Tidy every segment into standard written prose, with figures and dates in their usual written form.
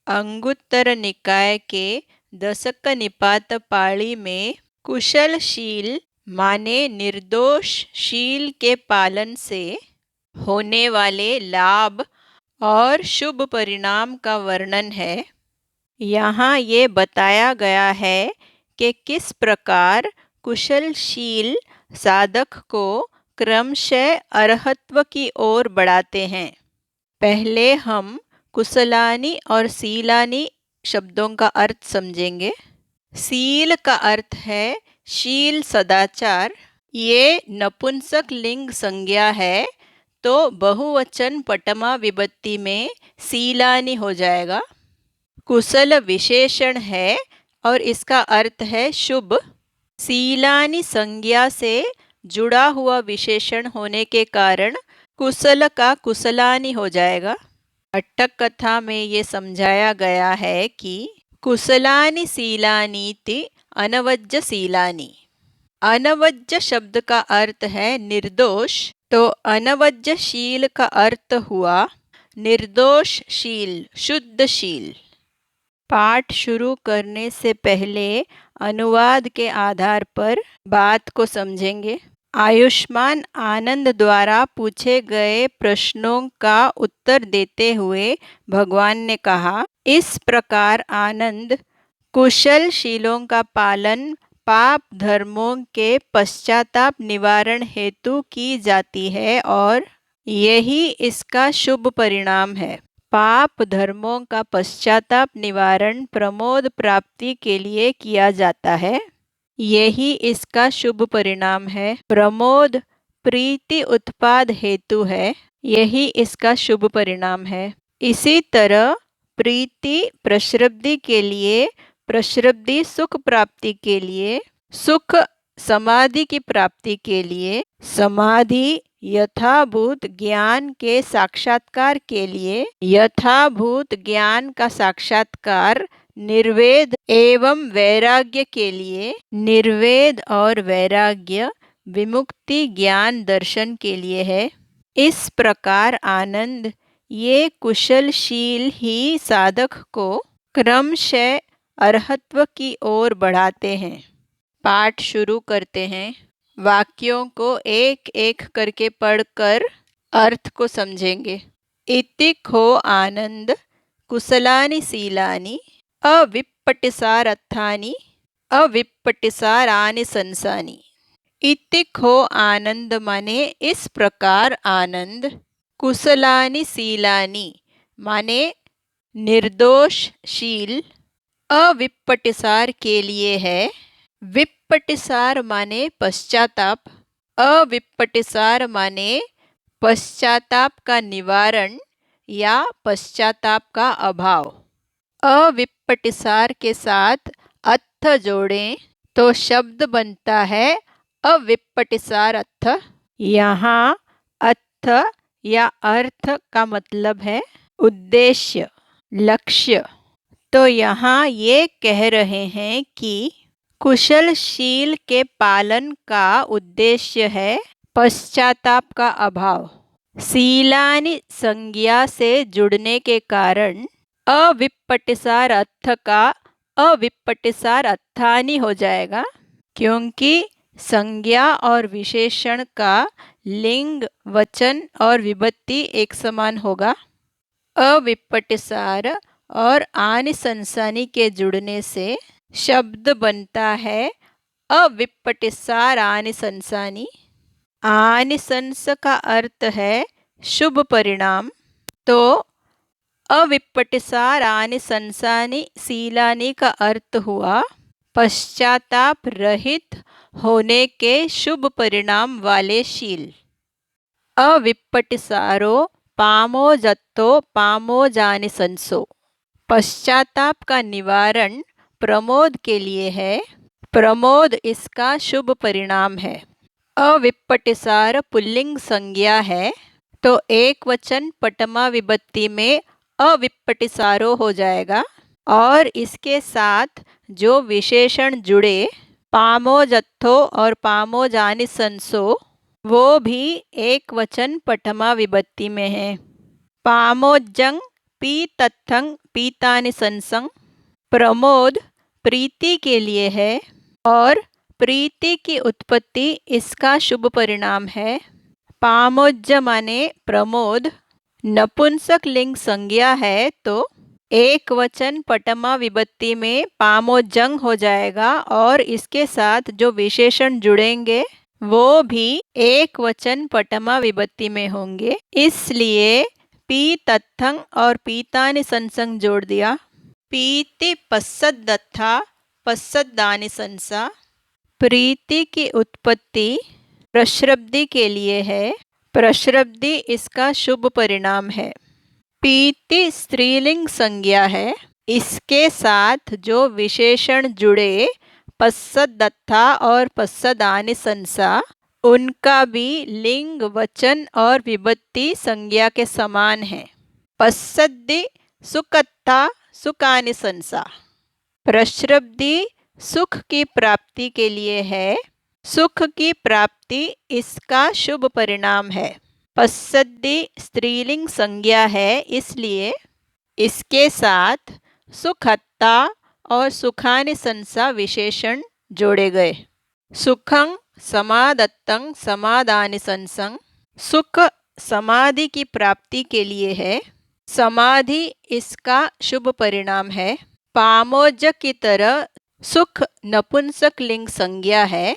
अंगुत्तर निकाय के दशक निपात पाळी में कुशलशील माने निर्दोष शील के पालन से होने वाले लाभ और शुभ परिणाम का वर्णन है। यहाँ ये बताया गया है कि किस प्रकार कुशलशील साधक को क्रमशः अरहत्व की ओर बढ़ाते हैं। पहले हम कुशलानी और शीलानी शब्दों का अर्थ समझेंगे। शील का अर्थ है शील सदाचार। ये नपुंसक लिंग संज्ञा है तो बहुवचन पटमा विभक्ति में शीलानी हो जाएगा। कुशल विशेषण है और इसका अर्थ है शुभ। शीलानी संज्ञा से जुड़ा हुआ विशेषण होने के कारण कुशल का कुशलानी हो जाएगा। अट्टक कथा में ये समझाया गया है कि कुशलानी शीलानीति अनवज्य शीलानी। अनवज्य शब्द का अर्थ है निर्दोष, तो अनवज्य शील का अर्थ हुआ निर्दोष शील, शुद्ध शील। पाठ शुरू करने से पहले अनुवाद के आधार पर बात को समझेंगे। आयुष्मान आनंद द्वारा पूछे गए प्रश्नों का उत्तर देते हुए भगवान ने कहा, इस प्रकार आनंद कुशलशीलों का पालन पाप धर्मों के पश्चाताप निवारण हेतु की जाती है और यही इसका शुभ परिणाम है। पाप धर्मों का पश्चाताप निवारण प्रमोद प्राप्ति के लिए किया जाता है, यही इसका शुभ परिणाम है। प्रमोद प्रीति उत्पाद हेतु है, यही इसका शुभ परिणाम है। इसी तरह प्रीति प्रश्रब्धि के लिए, प्रश्रब्धि सुख प्राप्ति के लिए, सुख समाधि की प्राप्ति के लिए, समाधि यथाभूत ज्ञान के साक्षात्कार के लिए, यथाभूत ज्ञान का साक्षात्कार निर्वेद एवं वैराग्य के लिए, निर्वेद और वैराग्य विमुक्ति ज्ञान दर्शन के लिए है। इस प्रकार आनंद ये कुशलशील ही साधक को क्रमशः अरहत्व की ओर बढ़ाते हैं। पाठ शुरू करते हैं। वाक्यों को एक एक करके पढ़कर अर्थ को समझेंगे। इति खो आनंद कुशलानि शीलानि अविप्पटिसारर्थानि अविप्पटिसारानि संसानि। इति खो आनंद माने इस प्रकार आनंद, कुशलानि शीलानि माने निर्दोष शील, अविप्पटिसार के लिए है। विप्पटिसार माने पश्चाताप, अविप्पटिसार माने पश्चाताप का निवारण या पश्चाताप का अभाव। अविप्पटिसार के साथ अर्थ जोड़ें तो शब्द बनता है अविप्पटिसार अर्थ। यहाँ अर्थ या अर्थ का मतलब है उद्देश्य, लक्ष्य। तो यहाँ ये कह रहे हैं कि कुशलशील के पालन का उद्देश्य है पश्चाताप का अभाव। शीलानि संज्ञा से जुड़ने के कारण अविप्पटिसार अर्थ का अविप्पटिसार अर्थानि हो जाएगा, क्योंकि संज्ञा और विशेषण का लिंग, वचन और विभक्ति एक समान होगा। अविप्पटिसार और आनिशंसानि के जुड़ने से शब्द बनता है अविप्पटिसार आनिशंसानि। आनिशंस का अर्थ है शुभ परिणाम, तो अविप्पटिसार आनिशंसानि शीलानि का अर्थ हुआ पश्चाताप रहित होने के शुभ परिणाम वाले शील। अविप्पटिसारो पामोजत्तो पामोजानिशंसो। पश्चाताप का निवारण प्रमोद के लिए है, प्रमोद इसका शुभ परिणाम है। अविप्पटिसार पुल्लिंग संज्ञा है तो एक वचन पटमा विभक्ति में अविप्पटिसारो हो जाएगा और इसके साथ जो विशेषण जुड़े पामोजत्थो और पामोजानिशंसो वो भी एक वचन पटमा विभक्ति में है। पामोजंग पी तत्थं पीतानि संसं। प्रमोद प्रीति के लिए है और प्रीति की उत्पत्ति इसका शुभ परिणाम है। पामोज्ज माने प्रमोद नपुंसक लिंग संज्ञा है तो एक वचन पटमा विभक्ति में पामोजंग हो जाएगा और इसके साथ जो विशेषण जुड़ेंगे वो भी एक वचन पटमा विभक्ति में होंगे। इसलिए पी तत्थं और पीतानि संसंग जोड़ दिया। पीति पश्चद्दत्था पश्चद्दानि संसा। प्रीति की उत्पत्ति प्रश्रब्दी के लिए है। प्रश्रब्दी इसका शुभ परिणाम है। पीति स्त्रीलिंग संज्ञा है। इसके साथ जो विशेषण जुड़े पश्चद्दत्था और पश्चदानि संसा उनका भी लिंग वचन और विभक्ति संज्ञा के समान है। पश्चद्दि सुकत्था सुकानि संसा। प्रश्रब्दी सुख की प्राप्ति के लिए है। सुख की प्राप्ति इसका शुभ परिणाम है। पश्चद्दि स्त्रीलिंग संज्ञा है इसलिए इसके साथ सुखत्ता और सुखानि संसा विशेषण जोड़े गए। सुखं समादत्तं समादानि संसं। सुख समाधि की प्राप्ति के लिए है। समाधि इसका शुभ परिणाम है। पामोज की तरह सुख नपुंसक लिंग संज्ञा है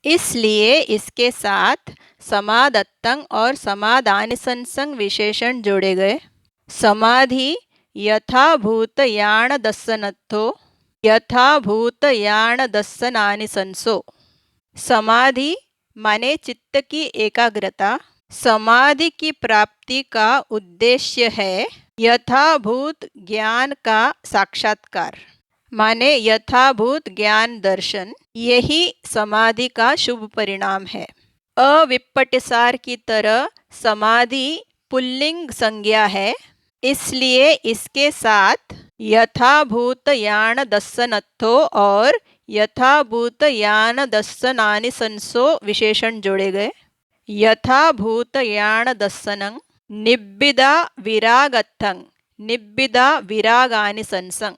इसलिए इसके साथ समादत्तं और समादानि संसं विशेषण जोड़े गए। समाधि यथाभूत याण दस्सनत्थो यथाभूत याण दस्सनानि संसो। समाधि माने चित्त की एकाग्रता। समाधि की प्राप्ति का उद्देश्य है यथाभूत ज्ञान का साक्षात्कार माने यथाभूत ज्ञान दर्शन। यही समाधि का शुभ परिणाम है। अविप्पटिसार की तरह समाधि पुल्लिंग संज्ञा है इसलिए इसके साथ यथाभूत यान दस्सनत्थो और यथाभूत यान दस्सनानि संसो विशेषण जोड़े गए। यथाभूत यान दस्सनं निब्बिदा विरागत्थं निब्बिदा विरागानि संसं।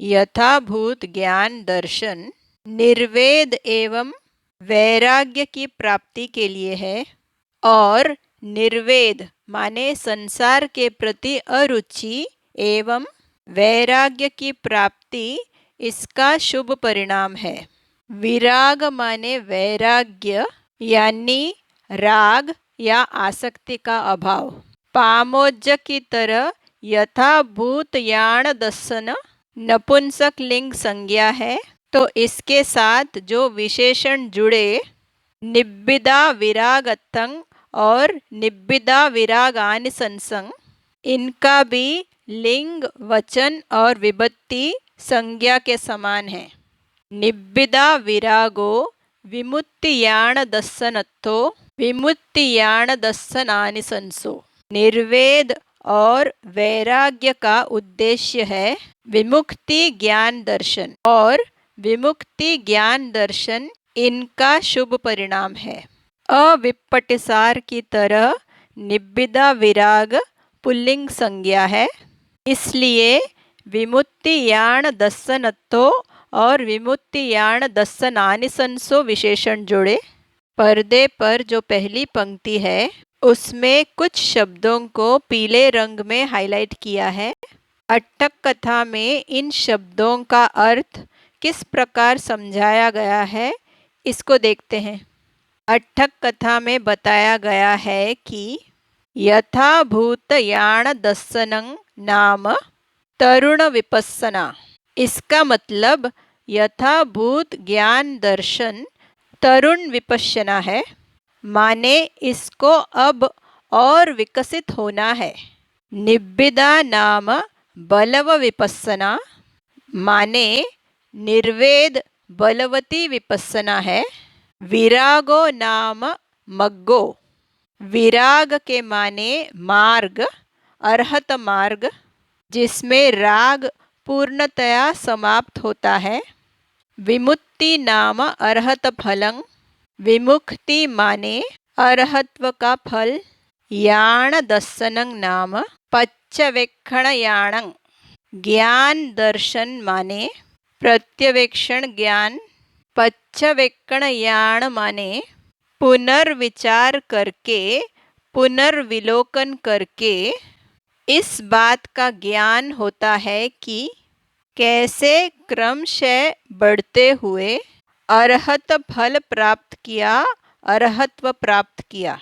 यथाभूत ज्ञान दर्शन निर्वेद एवं वैराग्य की प्राप्ति के लिए है और निर्वेद माने संसार के प्रति अरुचि एवं वैराग्य की प्राप्ति इसका शुभ परिणाम है। विराग माने वैराग्य यानी राग या आसक्ति का अभाव। पामोज की तरह यथाभूत याण दस्सन नपुंसक लिंग संज्ञा है तो इसके साथ जो विशेषण जुड़े निब्बिदा विरागत्थं और निब्बिदा विरागानि संसं इनका भी लिंग वचन और विभक्ति संज्ञा के समान है। निब्बिदा विरागो विमुक्तियाण दस्सनत्थो विमुक्तियाण दस्सनानि संसो। निर्वेद और वैराग्य का उद्देश्य है विमुक्ति ज्ञान दर्शन और विमुक्ति ज्ञान दर्शन इनका शुभ परिणाम है। अविप्पटिसार की तरह निब्बिदा विराग पुल्लिंग संज्ञा है इसलिए विमुक्तियाण दस्सनत्थो और विमुक्तियाण दस्सनानि संसो विशेषण जोड़े। पर्दे पर जो पहली पंक्ति है उसमें कुछ शब्दों को पीले रंग में हाईलाइट किया है। अट्ठक कथा में इन शब्दों का अर्थ किस प्रकार समझाया गया है इसको देखते हैं। अट्ठक कथा में बताया गया है कि यथाभूत याण दस्सनं नाम तरुण विपस्सना। इसका मतलब यथाभूत ज्ञान दर्शन तरुण विपश्यना है माने इसको अब और विकसित होना है। निब्बिदा नाम बलव विपस्सना माने निर्वेद बलवती विपस्सना है। विरागो नाम मग्गो विराग के माने मार्ग अरहत मार्ग जिसमें राग पूर्णतया समाप्त होता है। विमुक्ति नाम अरहत फलं विमुक्ति माने अरहत्व का फल। याण दस्सनं नाम पच्चवेक्षणयाणं। ज्ञान दर्शन माने प्रत्यवेक्षण ज्ञान। पच्चवेक्षणयाण माने पुनर्विचार करके, पुनर्विलोकन करके इस बात का ज्ञान होता है कि कैसे क्रमशः बढ़ते हुए अरहत फल प्राप्त किया, अरहत्व प्राप्त किया।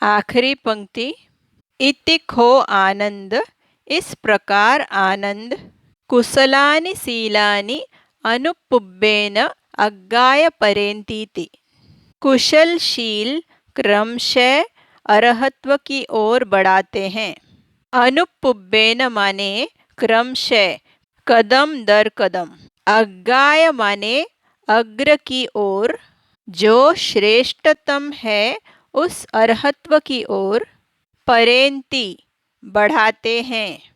आखिरी पंक्ति, इति खो आनंद, इस प्रकार आनंद, कुशलानि शीलानि अनुपुब्बेन अग्गाय परेन्तीति। कुशलशील क्रमशः अरहत्व की ओर बढ़ाते हैं। अनुपुब्बेन माने क्रमशः, कदम दर कदम। अग्गाय माने अग्र की ओर, जो श्रेष्ठतम है उस अरहत्व की ओर। परेंती बढ़ाते हैं।